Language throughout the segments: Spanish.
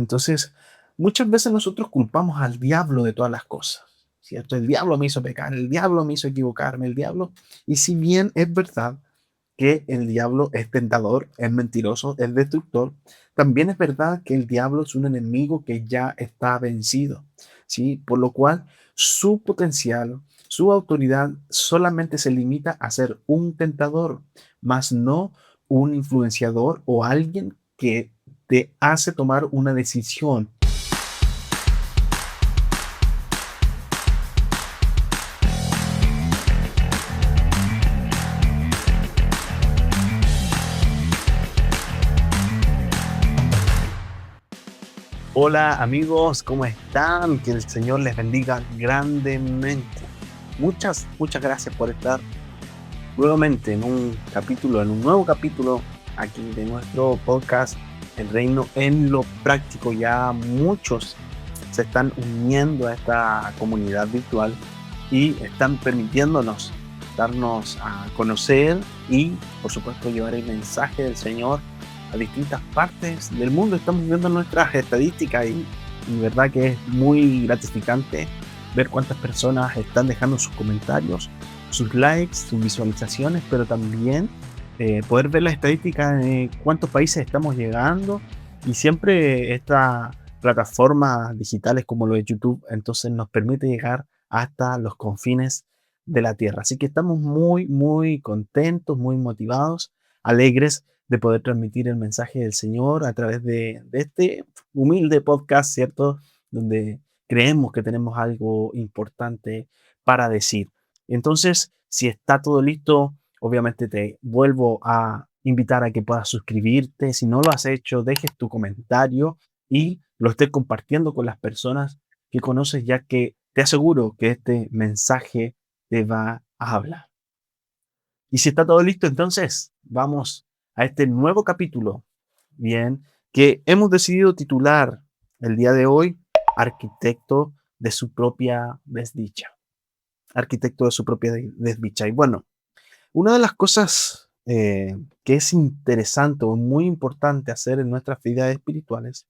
Entonces, muchas veces nosotros culpamos al diablo de todas las cosas, ¿cierto? El diablo me hizo pecar, el diablo me hizo equivocarme, el diablo. Y si bien es verdad que el diablo es tentador, es mentiroso, es destructor, también es verdad que el diablo es un enemigo que ya está vencido, ¿sí? Por lo cual su potencial, su autoridad solamente se limita a ser un tentador, más no un influenciador o alguien que te hace tomar una decisión. Hola amigos, ¿cómo están? Que el Señor les bendiga grandemente. Muchas gracias por estar nuevamente en un nuevo capítulo aquí de nuestro podcast El Reino en lo Práctico. Ya muchos se están uniendo a esta comunidad virtual y están permitiéndonos darnos a conocer y, por supuesto, llevar el mensaje del Señor a distintas partes del mundo. Estamos viendo nuestras estadísticas y verdad que es muy gratificante ver cuántas personas están dejando sus comentarios, sus likes, sus visualizaciones, pero también poder ver las estadísticas de cuántos países estamos llegando. Y siempre esta plataformas digitales como lo de YouTube, entonces nos permite llegar hasta los confines de la tierra. Así que estamos muy contentos, muy motivados, alegres de poder transmitir el mensaje del Señor a través de este humilde podcast, ¿cierto? Donde creemos que tenemos algo importante para decir. Entonces, si está todo listo, obviamente te vuelvo a invitar a que puedas suscribirte. Si no lo has hecho, dejes tu comentario y lo estés compartiendo con las personas que conoces, ya que te aseguro que este mensaje te va a hablar. Y si está todo listo, entonces vamos a este nuevo capítulo, bien, que hemos decidido titular el día de hoy, Arquitecto de su propia desdicha. Arquitecto de su propia desdicha. Y bueno, una de las cosas que es interesante o muy importante hacer en nuestras vidas espirituales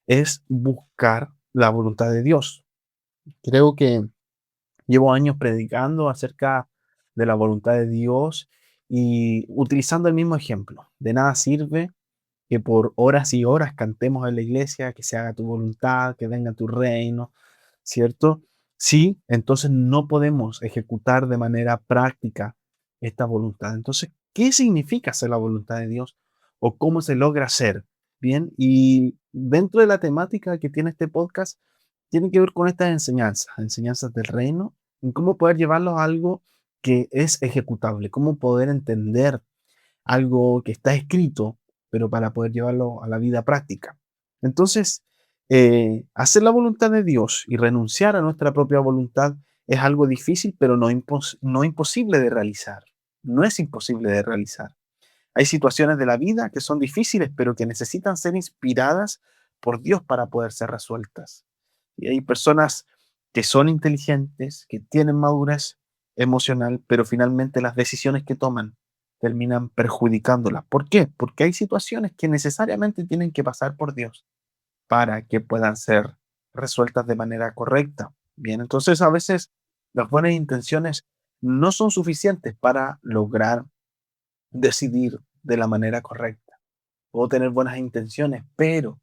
es buscar la voluntad de Dios. Creo que llevo años predicando acerca de la voluntad de Dios y utilizando el mismo ejemplo. De nada sirve que por horas y horas cantemos en la iglesia, que se haga tu voluntad, que venga tu reino, ¿cierto? Sí, entonces no podemos ejecutar de manera práctica esta voluntad. Entonces, ¿qué significa hacer la voluntad de Dios o cómo se logra hacer? Bien, y dentro de la temática que tiene este podcast, tiene que ver con estas enseñanzas del reino, en cómo poder llevarlo a algo que es ejecutable, cómo poder entender algo que está escrito, pero para poder llevarlo a la vida práctica. Entonces, hacer la voluntad de Dios y renunciar a nuestra propia voluntad es algo difícil, pero no imposible de realizar. No es imposible de realizar. Hay situaciones de la vida que son difíciles, pero que necesitan ser inspiradas por Dios para poder ser resueltas. Y hay personas que son inteligentes, que tienen madurez emocional, pero finalmente las decisiones que toman terminan perjudicándolas. ¿Por qué? Porque hay situaciones que necesariamente tienen que pasar por Dios para que puedan ser resueltas de manera correcta. Bien, entonces a veces las buenas intenciones no son suficientes para lograr decidir de la manera correcta. Puedo tener buenas intenciones, pero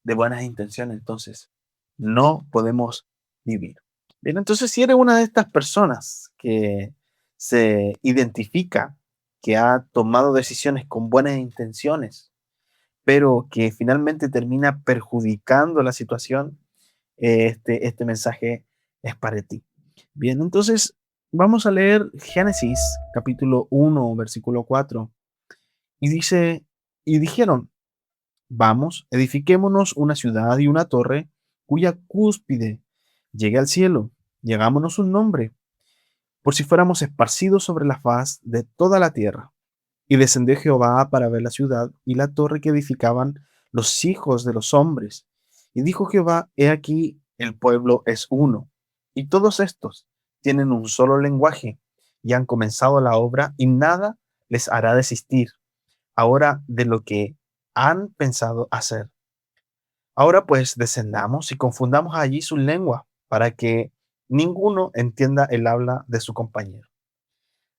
de buenas intenciones entonces no podemos vivir. Bien, entonces si eres una de estas personas que se identifica que ha tomado decisiones con buenas intenciones, pero que finalmente termina perjudicando la situación, este mensaje es para ti. Bien, entonces vamos a leer Génesis capítulo 1, versículo 4. Y dice, y dijeron, vamos, edifiquémonos una ciudad y una torre cuya cúspide llegue al cielo, y hagámonos un nombre, por si fuéramos esparcidos sobre la faz de toda la tierra. Y descendió Jehová para ver la ciudad y la torre que edificaban los hijos de los hombres. Y dijo Jehová, he aquí, el pueblo es uno, y todos estos tienen un solo lenguaje, y han comenzado la obra, y nada les hará desistir ahora de lo que han pensado hacer. Ahora pues descendamos y confundamos allí sus lenguas para que ninguno entienda el habla de su compañero.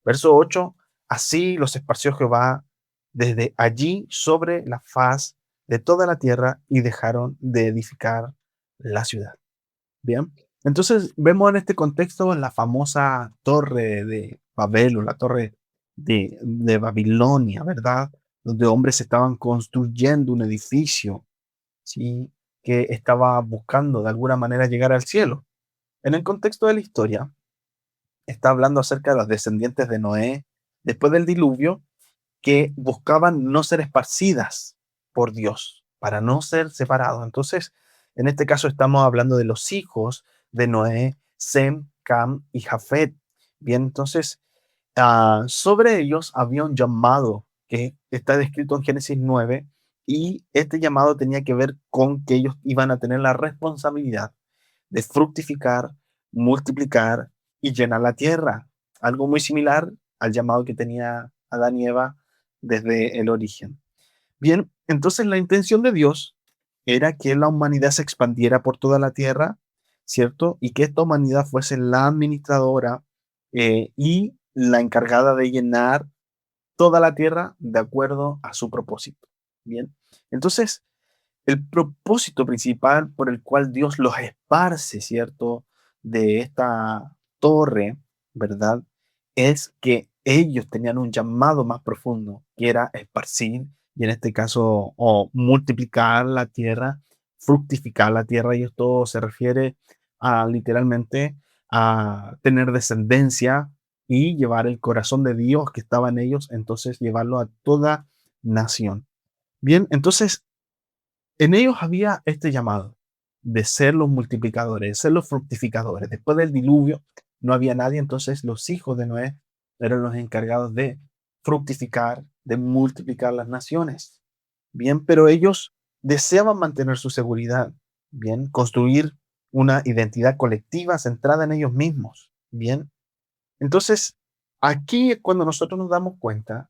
Verso 8. Así los esparció Jehová desde allí sobre la faz de toda la tierra y dejaron de edificar la ciudad. Bien, entonces vemos en este contexto la famosa torre de Babel o la torre de Babilonia, ¿verdad? Donde hombres estaban construyendo un edificio, ¿sí? Que estaba buscando de alguna manera llegar al cielo. En el contexto de la historia, está hablando acerca de los descendientes de Noé después del diluvio que buscaban no ser esparcidas por Dios, para no ser separados. Entonces, en este caso estamos hablando de los hijos de Noé, Sem, Cam y Jafet. Bien, entonces, sobre ellos había un llamado que está descrito en Génesis 9 y este llamado tenía que ver con que ellos iban a tener la responsabilidad de fructificar, multiplicar y llenar la tierra. Algo muy similar al llamado que tenía Adán y Eva desde el origen. Bien, entonces la intención de Dios era que la humanidad se expandiera por toda la tierra, ¿cierto? Y que esta humanidad fuese la administradora y la encargada de llenar toda la tierra de acuerdo a su propósito. Bien, entonces el propósito principal por el cual Dios los esparce, ¿cierto? De esta torre, ¿verdad? Es que ellos tenían un llamado más profundo, que era esparcir, y en este caso, o multiplicar la tierra, fructificar la tierra, y esto se refiere a literalmente a tener descendencia y llevar el corazón de Dios que estaba en ellos, entonces llevarlo a toda nación. Bien, entonces en ellos había este llamado de ser los multiplicadores, de ser los fructificadores. Después del diluvio no había nadie, entonces los hijos de Noé eran los encargados de fructificar, de multiplicar las naciones. Bien, pero ellos deseaban mantener su seguridad, bien, construir una identidad colectiva centrada en ellos mismos, bien. Entonces, aquí es cuando nosotros nos damos cuenta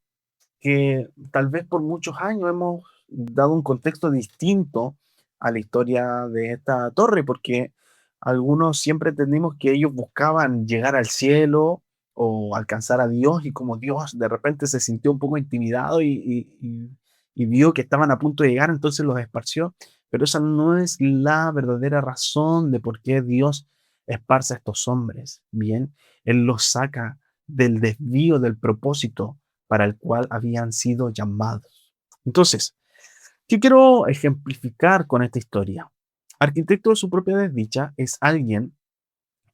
que tal vez por muchos años hemos dado un contexto distinto a la historia de esta torre, porque algunos siempre entendimos que ellos buscaban llegar al cielo o alcanzar a Dios, y como Dios de repente se sintió un poco intimidado y vio que estaban a punto de llegar, entonces los esparció. Pero esa no es la verdadera razón de por qué Dios esparce a estos hombres. Bien, Él los saca del desvío del propósito para el cual habían sido llamados. Entonces, ¿qué quiero ejemplificar con esta historia? Arquitecto de su propia desdicha es alguien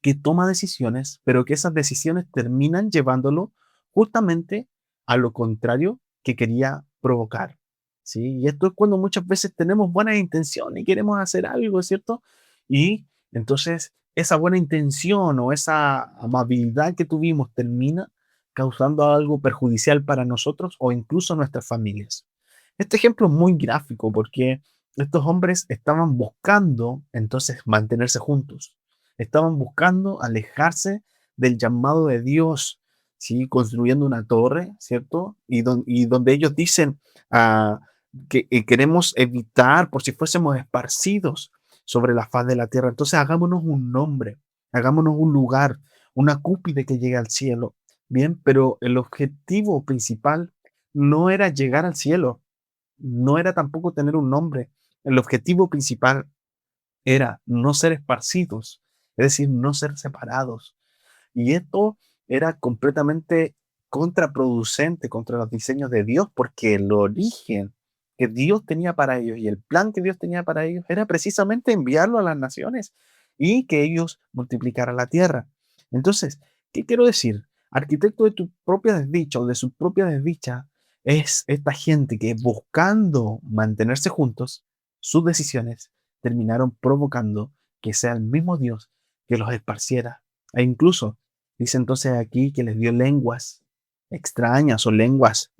que toma decisiones, pero que esas decisiones terminan llevándolo justamente a lo contrario que quería provocar. ¿Sí? Y esto es cuando muchas veces tenemos buenas intenciones y queremos hacer algo, ¿cierto? Y entonces esa buena intención o esa amabilidad que tuvimos termina causando algo perjudicial para nosotros o incluso nuestras familias. Este ejemplo es muy gráfico porque estos hombres estaban buscando entonces mantenerse juntos, estaban buscando alejarse del llamado de Dios, ¿sí? Construyendo una torre, ¿cierto? Y donde ellos dicen ah, que queremos evitar por si fuésemos esparcidos sobre la faz de la tierra. Entonces hagámonos un nombre, hagámonos un lugar, una cúpide que llegue al cielo. Bien, pero el objetivo principal no era llegar al cielo, no era tampoco tener un nombre. El objetivo principal era no ser esparcidos, es decir, no ser separados. Y esto era completamente contraproducente contra los diseños de Dios, porque el origen que Dios tenía para ellos y el plan que Dios tenía para ellos era precisamente enviarlo a las naciones y que ellos multiplicaran la tierra. Entonces, ¿qué quiero decir? Arquitecto de tu propia desdicha o de su propia desdicha es esta gente que buscando mantenerse juntos, sus decisiones terminaron provocando que sea el mismo Dios que los esparciera. E incluso dice entonces aquí que les dio lenguas extrañas o lenguas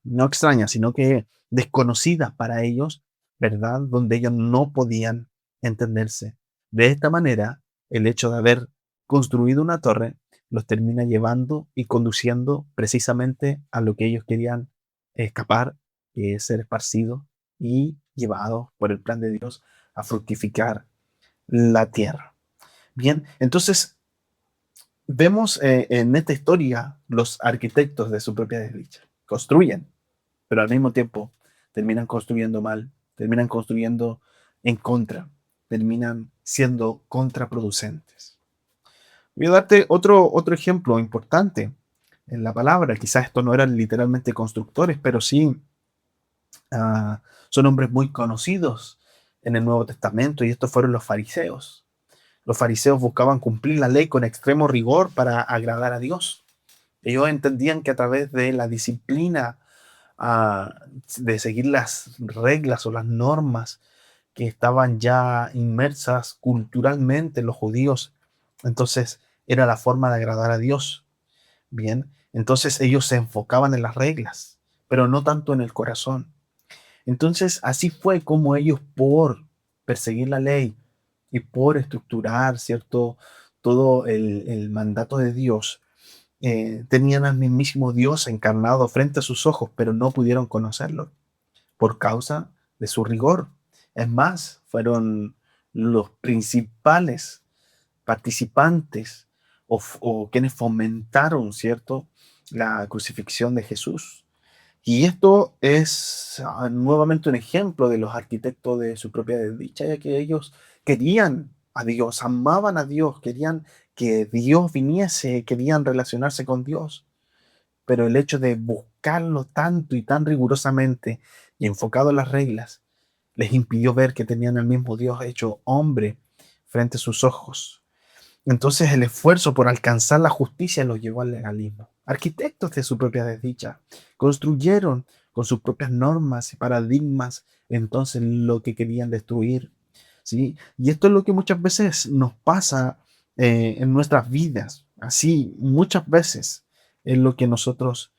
no extrañas, sino que desconocidas para ellos, ¿verdad? Donde ellos no podían entenderse. De esta manera, el hecho de haber construido una torre los termina llevando y conduciendo precisamente a lo que ellos querían escapar, que es ser esparcidos y llevados por el plan de Dios a fructificar la tierra. Bien, entonces vemos en esta historia los arquitectos de su propia desdicha. Construyen, pero al mismo tiempo terminan construyendo mal, terminan construyendo en contra, terminan siendo contraproducentes. Voy a darte otro ejemplo importante en la palabra. Quizás estos no eran literalmente constructores, pero sí son hombres muy conocidos en el Nuevo Testamento, y estos fueron los fariseos. Los fariseos buscaban cumplir la ley con extremo rigor para agradar a Dios. Ellos entendían que a través de la disciplina, de seguir las reglas o las normas que estaban ya inmersas culturalmente en los judíos, entonces era la forma de agradar a Dios. Bien, entonces ellos se enfocaban en las reglas, pero no tanto en el corazón. Entonces así fue como ellos, por perseguir la ley y por estructurar, ¿cierto?, todo el mandato de Dios, tenían al mismísimo Dios encarnado frente a sus ojos, pero no pudieron conocerlo por causa de su rigor. Es más, fueron los principales participantes o quienes fomentaron, ¿cierto?, la crucifixión de Jesús. Y esto es nuevamente un ejemplo de los arquitectos de su propia desdicha, ya que ellos querían a Dios, amaban a Dios, querían que Dios viniese, querían relacionarse con Dios, pero el hecho de buscarlo tanto y tan rigurosamente y enfocado en las reglas les impidió ver que tenían al mismo Dios hecho hombre frente a sus ojos. Entonces el esfuerzo por alcanzar la justicia los llevó al legalismo. Arquitectos de su propia desdicha construyeron con sus propias normas y paradigmas entonces lo que querían destruir, ¿sí? Y esto es lo que muchas veces nos pasa en nuestras vidas. Así, muchas veces es lo que nosotros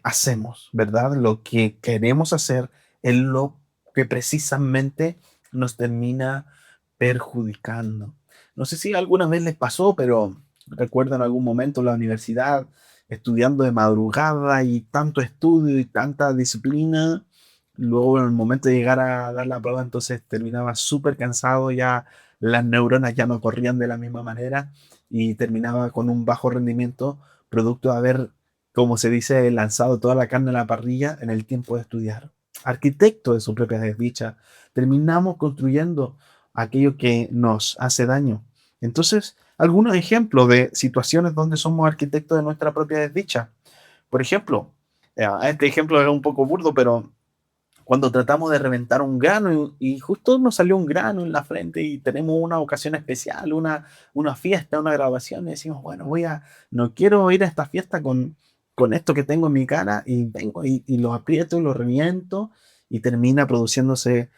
hacemos, ¿verdad? Lo que queremos hacer es lo que precisamente nos termina perjudicando. No sé si alguna vez les pasó, pero recuerdo en algún momento en la universidad estudiando de madrugada y tanto estudio y tanta disciplina. Luego en el momento de llegar a dar la prueba, entonces terminaba súper cansado, ya las neuronas ya no corrían de la misma manera y terminaba con un bajo rendimiento, producto de haber, como se dice, lanzado toda la carne a la parrilla en el tiempo de estudiar. Arquitecto de su propia desdicha, terminamos construyendo aquello que nos hace daño. Entonces, algunos ejemplos de situaciones donde somos arquitectos de nuestra propia desdicha. Por ejemplo, este ejemplo es un poco burdo, pero cuando tratamos de reventar un grano y justo nos salió un grano en la frente y tenemos una ocasión especial, una fiesta, una grabación, y decimos, bueno, no quiero ir a esta fiesta con esto que tengo en mi cara, y vengo y lo aprieto y lo reviento y termina produciéndose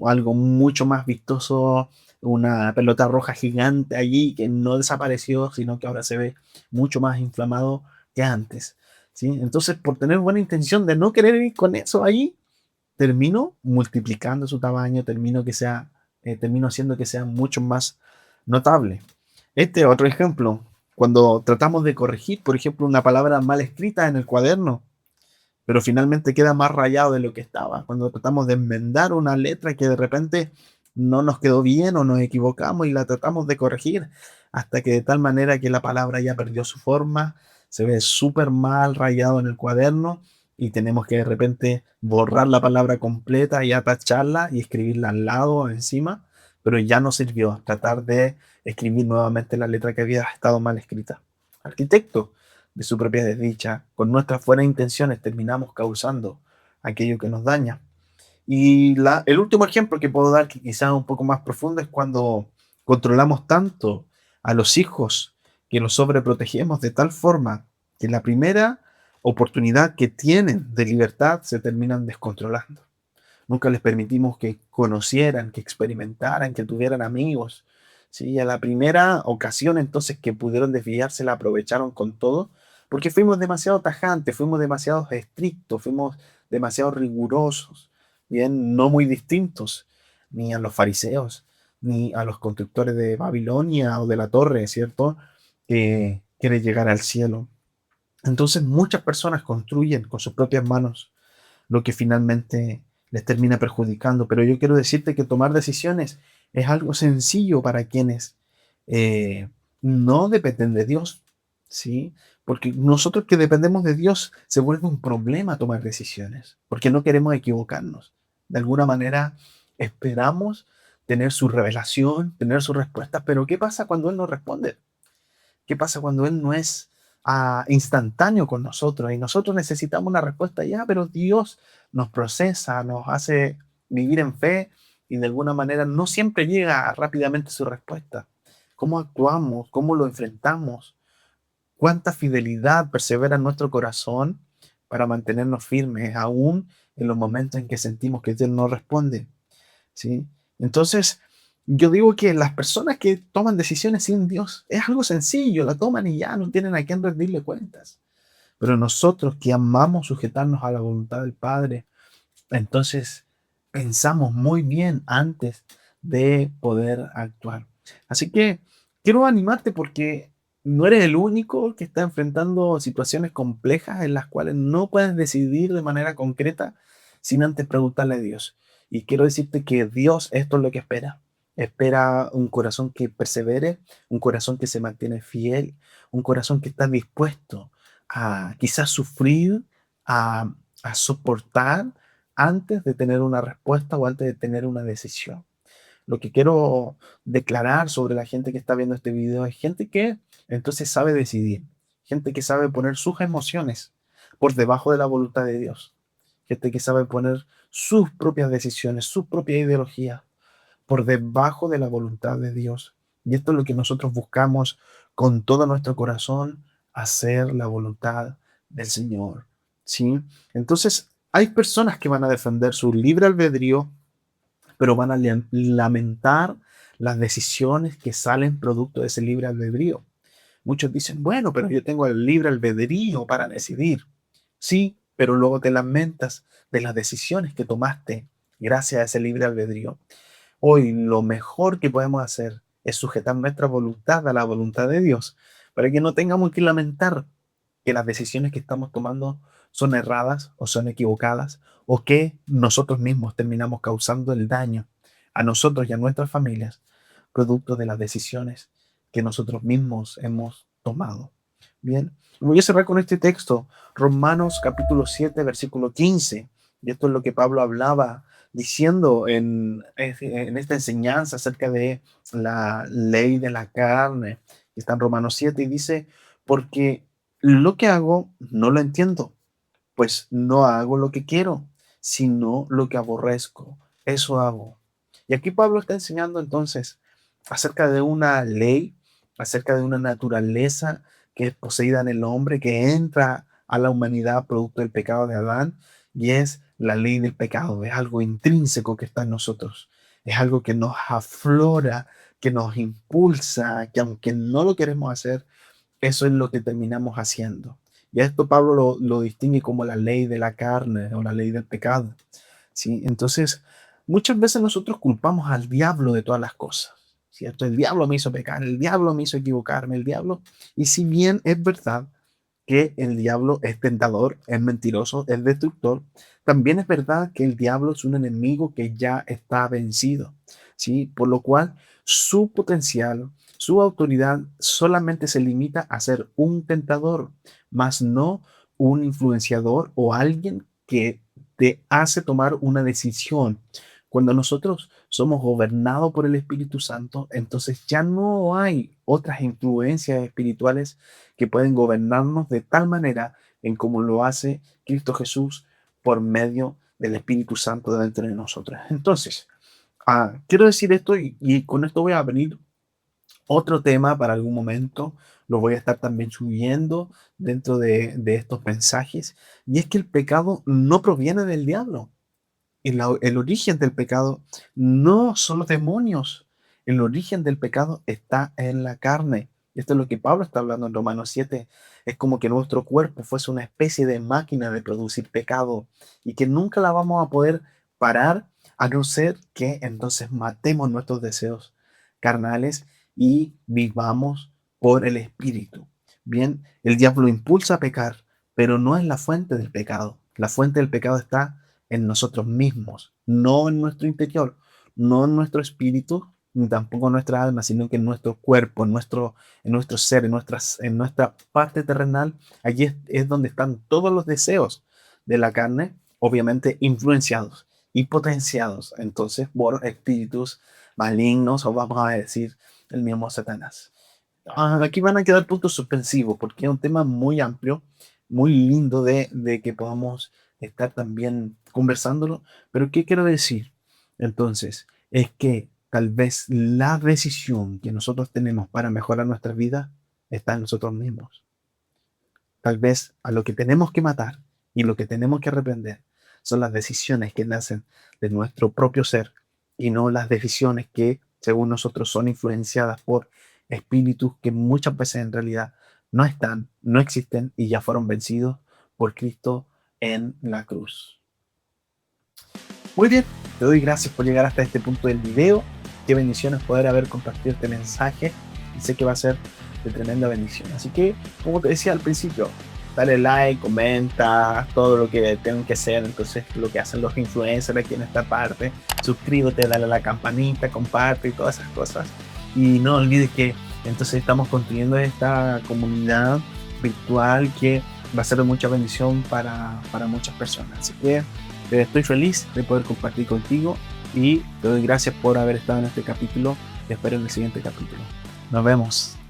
algo mucho más vistoso, una pelota roja gigante allí que no desapareció, sino que ahora se ve mucho más inflamado que antes, ¿sí? Entonces, por tener buena intención de no querer ir con eso allí, termino multiplicando su tamaño, termino haciendo que sea mucho más notable. Este otro ejemplo, cuando tratamos de corregir, por ejemplo, una palabra mal escrita en el cuaderno, pero finalmente queda más rayado de lo que estaba. Cuando tratamos de enmendar una letra que de repente no nos quedó bien o nos equivocamos y la tratamos de corregir, hasta que de tal manera que la palabra ya perdió su forma, se ve súper mal rayado en el cuaderno y tenemos que de repente borrar la palabra completa y atacharla y escribirla al lado o encima, pero ya no sirvió tratar de escribir nuevamente la letra que había estado mal escrita. Arquitecto de su propia desdicha, con nuestras buenas intenciones terminamos causando aquello que nos daña. Y el último ejemplo que puedo dar, que quizás es un poco más profundo, es cuando controlamos tanto a los hijos que los sobreprotegemos de tal forma que la primera oportunidad que tienen de libertad se terminan descontrolando. Nunca les permitimos que conocieran, que experimentaran, que tuvieran amigos. ¿Sí? A la primera ocasión entonces que pudieron desviarse la aprovecharon con todo, porque fuimos demasiado tajantes, fuimos demasiado estrictos, fuimos demasiado rigurosos, bien, no muy distintos ni a los fariseos, ni a los constructores de Babilonia o de la torre, ¿cierto? Que quiere llegar al cielo. Entonces muchas personas construyen con sus propias manos lo que finalmente les termina perjudicando. Pero yo quiero decirte que tomar decisiones es algo sencillo para quienes eh, no dependen de Dios, ¿sí? Porque nosotros que dependemos de Dios se vuelve un problema tomar decisiones, porque no queremos equivocarnos. De alguna manera esperamos tener su revelación, tener su respuesta, pero ¿qué pasa cuando Él no responde? ¿Qué pasa cuando Él no es instantáneo con nosotros y nosotros necesitamos una respuesta ya, pero Dios nos procesa, nos hace vivir en fe y de alguna manera no siempre llega rápidamente su respuesta? ¿Cómo actuamos? ¿Cómo lo enfrentamos? ¿Cuánta fidelidad persevera en nuestro corazón para mantenernos firmes aún en los momentos en que sentimos que Dios no responde? ¿Sí? Entonces, yo digo que las personas que toman decisiones sin Dios es algo sencillo, la toman y ya no tienen a quién rendirle cuentas. Pero nosotros que amamos sujetarnos a la voluntad del Padre, entonces pensamos muy bien antes de poder actuar. Así que quiero animarte porque no eres el único que está enfrentando situaciones complejas en las cuales no puedes decidir de manera concreta sin antes preguntarle a Dios. Y quiero decirte que Dios esto es lo que espera. Espera un corazón que persevere, un corazón que se mantiene fiel, un corazón que está dispuesto a quizás sufrir, a soportar antes de tener una respuesta o antes de tener una decisión. Lo que quiero declarar sobre la gente que está viendo este video es gente que entonces sabe decidir, gente que sabe poner sus emociones por debajo de la voluntad de Dios, gente que sabe poner sus propias decisiones, su propia ideología por debajo de la voluntad de Dios. Y esto es lo que nosotros buscamos con todo nuestro corazón, hacer la voluntad del Señor. ¿Sí? Entonces, hay personas que van a defender su libre albedrío, pero van a lamentar las decisiones que salen producto de ese libre albedrío. Muchos dicen, bueno, pero yo tengo el libre albedrío para decidir. Sí, pero luego te lamentas de las decisiones que tomaste gracias a ese libre albedrío. Hoy lo mejor que podemos hacer es sujetar nuestra voluntad a la voluntad de Dios, para que no tengamos que lamentar que las decisiones que estamos tomando son erradas o son equivocadas, o que nosotros mismos terminamos causando el daño a nosotros y a nuestras familias, producto de las decisiones que nosotros mismos hemos tomado. Bien, voy a cerrar con este texto, Romanos capítulo 7, versículo 15. Y esto es lo que Pablo hablaba diciendo en esta enseñanza acerca de la ley de la carne, que está en Romanos 7, y dice, porque lo que hago no lo entiendo, pues no hago lo que quiero, sino lo que aborrezco. Eso hago. Y aquí Pablo está enseñando entonces acerca de una ley, acerca de una naturaleza que es poseída en el hombre, que entra a la humanidad producto del pecado de Adán, y es la ley del pecado. Es algo intrínseco que está en nosotros. Es algo que nos aflora, que nos impulsa, que aunque no lo queremos hacer, eso es lo que terminamos haciendo. Y a esto Pablo lo distingue como la ley de la carne o la ley del pecado. ¿Sí? Entonces, muchas veces nosotros culpamos al diablo de todas las cosas. ¿Cierto? El diablo me hizo pecar, el diablo me hizo equivocarme, el diablo. Y si bien es verdad que el diablo es tentador, es mentiroso, es destructor, también es verdad que el diablo es un enemigo que ya está vencido, ¿sí? Por lo cual su potencial, su autoridad solamente se limita a ser un tentador, más no un influenciador o alguien que te hace tomar una decisión. Cuando nosotros somos gobernados por el Espíritu Santo, entonces ya no hay otras influencias espirituales que pueden gobernarnos de tal manera en como lo hace Cristo Jesús por medio del Espíritu Santo dentro de nosotros. Entonces, quiero decir esto y con esto voy a abrir otro tema para algún momento. Lo voy a estar también subiendo dentro de estos mensajes. Y es que el pecado no proviene del diablo. El origen del pecado no son los demonios. El origen del pecado está en la carne. Esto es lo que Pablo está hablando en Romanos 7. Es como que nuestro cuerpo fuese una especie de máquina de producir pecado y que nunca la vamos a poder parar a no ser que entonces matemos nuestros deseos carnales y vivamos por el Espíritu. Bien, el diablo impulsa a pecar, pero no es la fuente del pecado. La fuente del pecado está en nosotros mismos, no en nuestro interior, no en nuestro espíritu, ni tampoco en nuestra alma, sino que en nuestro cuerpo, en nuestro ser, en nuestra parte terrenal. Allí es donde están todos los deseos de la carne, obviamente influenciados y potenciados entonces por espíritus malignos, o vamos a decir el mismo Satanás. Aquí van a quedar puntos suspensivos porque es un tema muy amplio, muy lindo de que podamos estar también conversándolo. Pero ¿qué quiero decir? Entonces, es que tal vez la decisión que nosotros tenemos para mejorar nuestra vida está en nosotros mismos. Tal vez a lo que tenemos que matar y lo que tenemos que reprender son las decisiones que nacen de nuestro propio ser y no las decisiones que, según nosotros, son influenciadas por espíritus que muchas veces en realidad no están, no existen y ya fueron vencidos por Cristo en la cruz. Muy bien, te doy gracias por llegar hasta este punto del video. Qué bendiciones poder haber compartido este mensaje y sé que va a ser de tremenda bendición. Así que, como te decía al principio, dale like, comenta, todo lo que tengan que hacer, entonces lo que hacen los influencers aquí en esta parte, suscríbete, dale a la campanita, comparte y todas esas cosas. Y no olvides que entonces estamos construyendo esta comunidad virtual que va a ser de mucha bendición para muchas personas. Así que estoy feliz de poder compartir contigo y te doy gracias por haber estado en este capítulo. Te espero en el siguiente capítulo. Nos vemos.